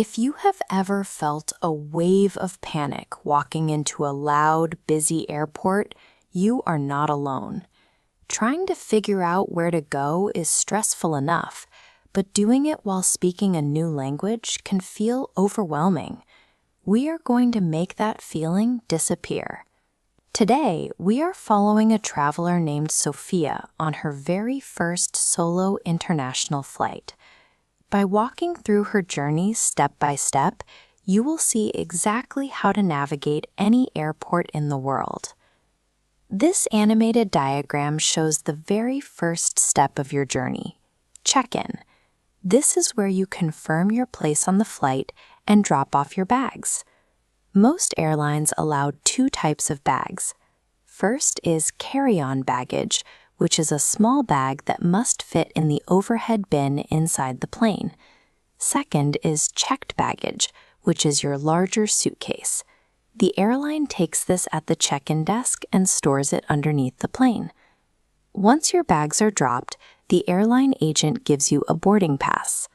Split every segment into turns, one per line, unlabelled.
If you have ever felt a wave of panic walking into a loud, busy airport, you are not alone. Trying to figure out where to go is stressful enough, but doing it while speaking a new language can feel overwhelming. We are going to make that feeling disappear. Today, we are following a traveler named Sofia on her very first solo international flight. By walking through her journey step by step, you will see exactly how to navigate any airport in the world. This animated diagram shows the very first step of your journey, check-in. This is where you confirm your place on the flight and drop off your bags. Most airlines allow two types of bags. First is carry-on baggage, which is a small bag that must fit in the overhead bin inside the plane. Second is checked baggage, which is your larger suitcase. The airline takes this at the check-in desk and stores it underneath the plane. Once your bags are dropped, the airline agent gives you a boarding pass.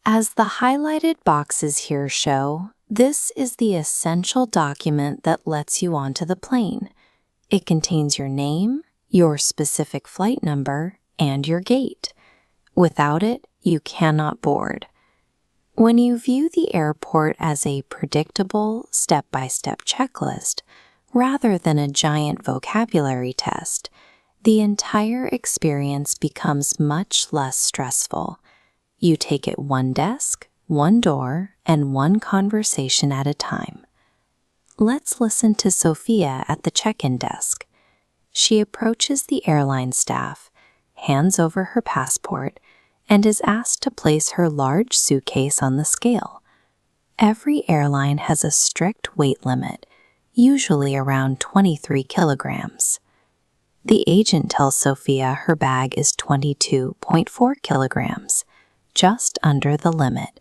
As the highlighted boxes here show, this is the essential document that lets you onto the plane. It contains your name, your specific flight number, and your gate. Without it, you cannot board. When you view the airport as a predictable, step-by-step checklist, rather than a giant vocabulary test, the entire experience becomes much less stressful. You take it one desk, one door, and one conversation at a time. Let's listen to Sofia at the check-in desk. She approaches the airline staff, hands over her passport, and is asked to place her large suitcase on the scale. Every airline has a strict weight limit, usually around 23 kilograms. The agent tells Sofia her bag is 22.4 kilograms, just under the limit.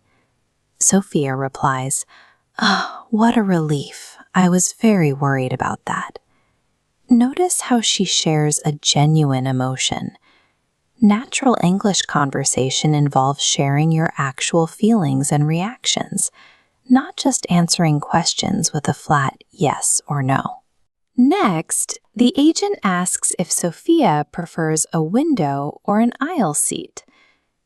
Sofia replies, "Oh, what a relief. I was very worried about that." Notice how she shares a genuine emotion. Natural English conversation involves sharing your actual feelings and reactions, not just answering questions with a flat yes or no. Next, the agent asks if Sofia prefers a window or an aisle seat.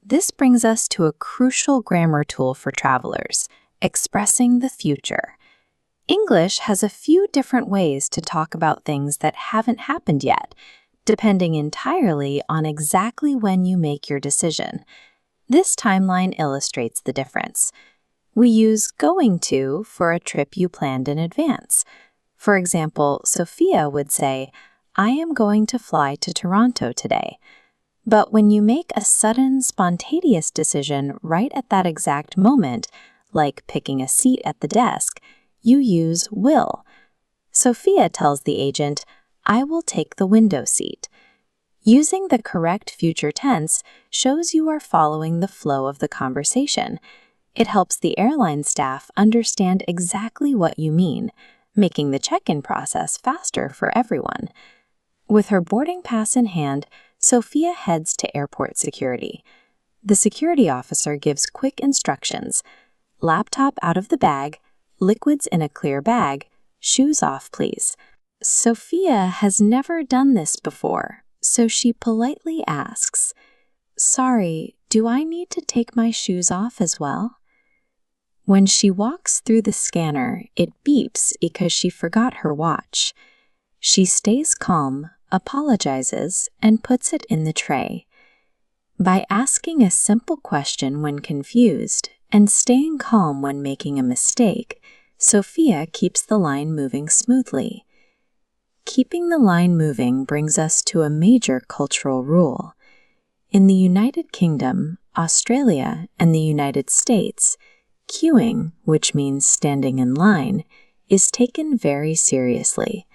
This brings us to a crucial grammar tool for travelers, expressing the future. English has a few different ways to talk about things that haven't happened yet, depending entirely on exactly when you make your decision. This timeline illustrates the difference. We use going to for a trip you planned in advance. For example, Sofia would say, "I am going to fly to Toronto today." But when you make a sudden, spontaneous decision right at that exact moment, like picking a seat at the desk, you use will. Sofia tells the agent, "I will take the window seat." Using the correct future tense shows you are following the flow of the conversation. It helps the airline staff understand exactly what you mean, making the check-in process faster for everyone. With her boarding pass in hand, Sofia heads to airport security. The security officer gives quick instructions: laptop out of the bag, liquids in a clear bag, shoes off please. Sofia has never done this before, so she politely asks, "Sorry, do I need to take my shoes off as well?" When she walks through the scanner, it beeps because she forgot her watch. She stays calm, apologizes, and puts it in the tray. By asking a simple question when confused and staying calm when making a mistake, Sofia keeps the line moving smoothly. Keeping the line moving brings us to a major cultural rule. In the United Kingdom, Australia, and the United States, queuing, which means standing in line, is taken very seriously.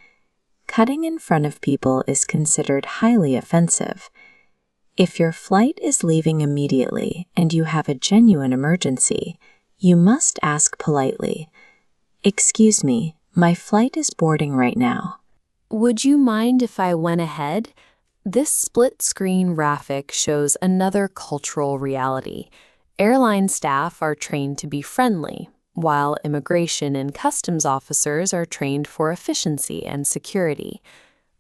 Cutting in front of people is considered highly offensive. If your flight is leaving immediately and you have a genuine emergency, you must ask politely, "Excuse me, my flight is boarding right now. Would you mind if I went ahead?" This split-screen graphic shows another cultural reality. Airline staff are trained to be friendly, while immigration and customs officers are trained for efficiency and security.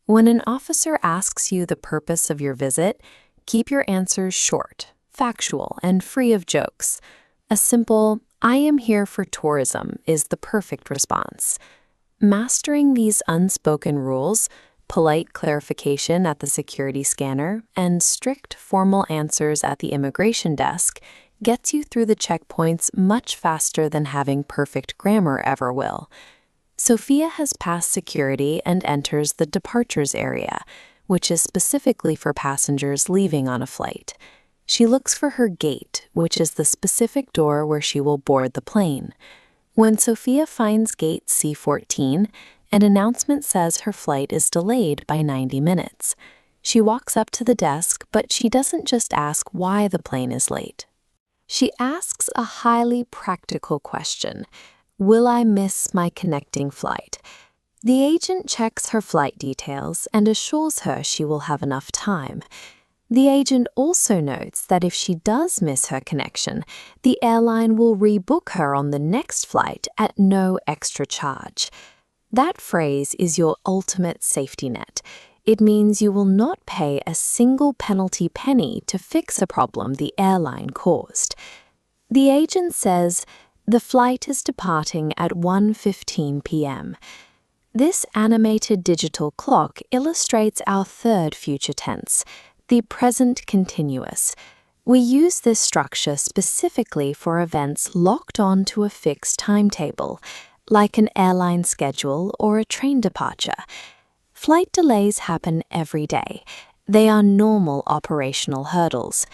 When an officer asks you the purpose of your visit, keep your answers short, factual, and free of jokes. A simple, "I am here for tourism," is the perfect response. Mastering these unspoken rules, polite clarification at the security scanner, and strict formal answers at the immigration desk gets you through the checkpoints much faster than having perfect grammar ever will. Sofia has passed security and enters the departures area, which is specifically for passengers leaving on a flight. She looks for her gate, which is the specific door where she will board the plane. When Sofia finds gate C14, an announcement says her flight is delayed by 90 minutes. She walks up to the desk, but she doesn't just ask why the plane is late. She asks a highly practical question: will I miss my connecting flight? The agent checks her flight details and assures her she will have enough time. The agent also notes that if she does miss her connection, the airline will rebook her on the next flight at no extra charge. That phrase is your ultimate safety net. It means you will not pay a single penalty penny to fix a problem the airline caused. The agent says, "The flight is departing at 1:15 p.m. This animated digital clock illustrates our third future tense, the present continuous. We use this structure specifically for events locked onto a fixed timetable, like an airline schedule or a train departure. Flight delays happen every day. They are normal operational hurdles.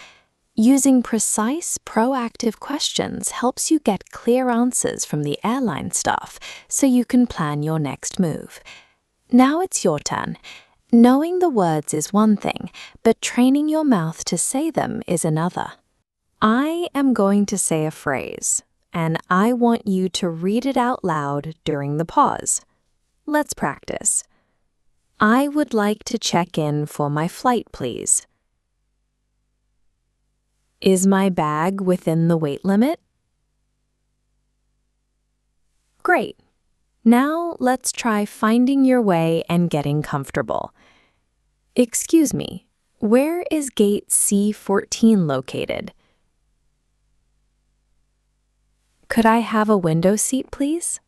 Using precise, proactive questions helps you get clear answers from the airline staff so you can plan your next move. Now it's your turn. Knowing the words is one thing, but training your mouth to say them is another. I am going to say a phrase, and I want you to read it out loud during the pause. Let's practice. I would like to check in for my flight, please. Is my bag within the weight limit? Great. Now let's try finding your way and getting comfortable. Excuse me, where is gate C14 located? Could I have a window seat, please?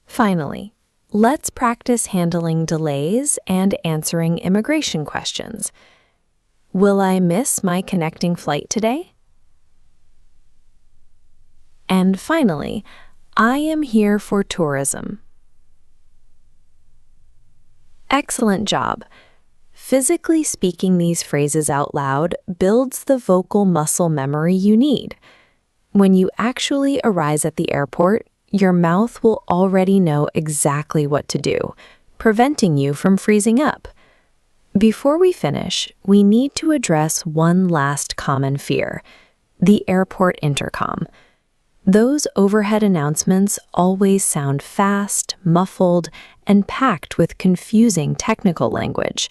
Finally, let's practice handling delays and answering immigration questions. Will I miss my connecting flight today? And finally, I am here for tourism. Excellent job. Physically speaking these phrases out loud builds the vocal muscle memory you need. When you actually arrive at the airport, your mouth will already know exactly what to do, preventing you from freezing up. Before we finish, we need to address one last common fear: the airport intercom. Those overhead announcements always sound fast, muffled, and packed with confusing technical language.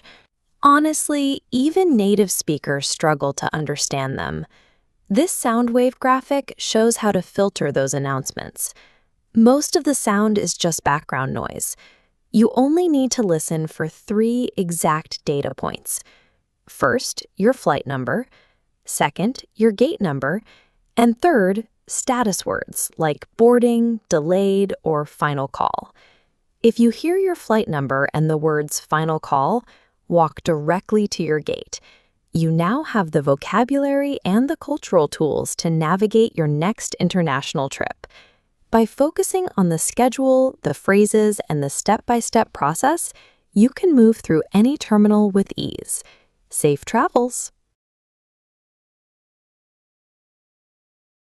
Honestly, even native speakers struggle to understand them. This sound wave graphic shows how to filter those announcements. Most of the sound is just background noise. You only need to listen for 3 exact data points. First, your flight number. Second, your gate number. And third, status words like boarding, delayed, or final call. If you hear your flight number and the words final call, walk directly to your gate. You now have the vocabulary and the cultural tools to navigate your next international trip. By focusing on the schedule, the phrases, and the step-by-step process, you can move through any terminal with ease. Safe travels!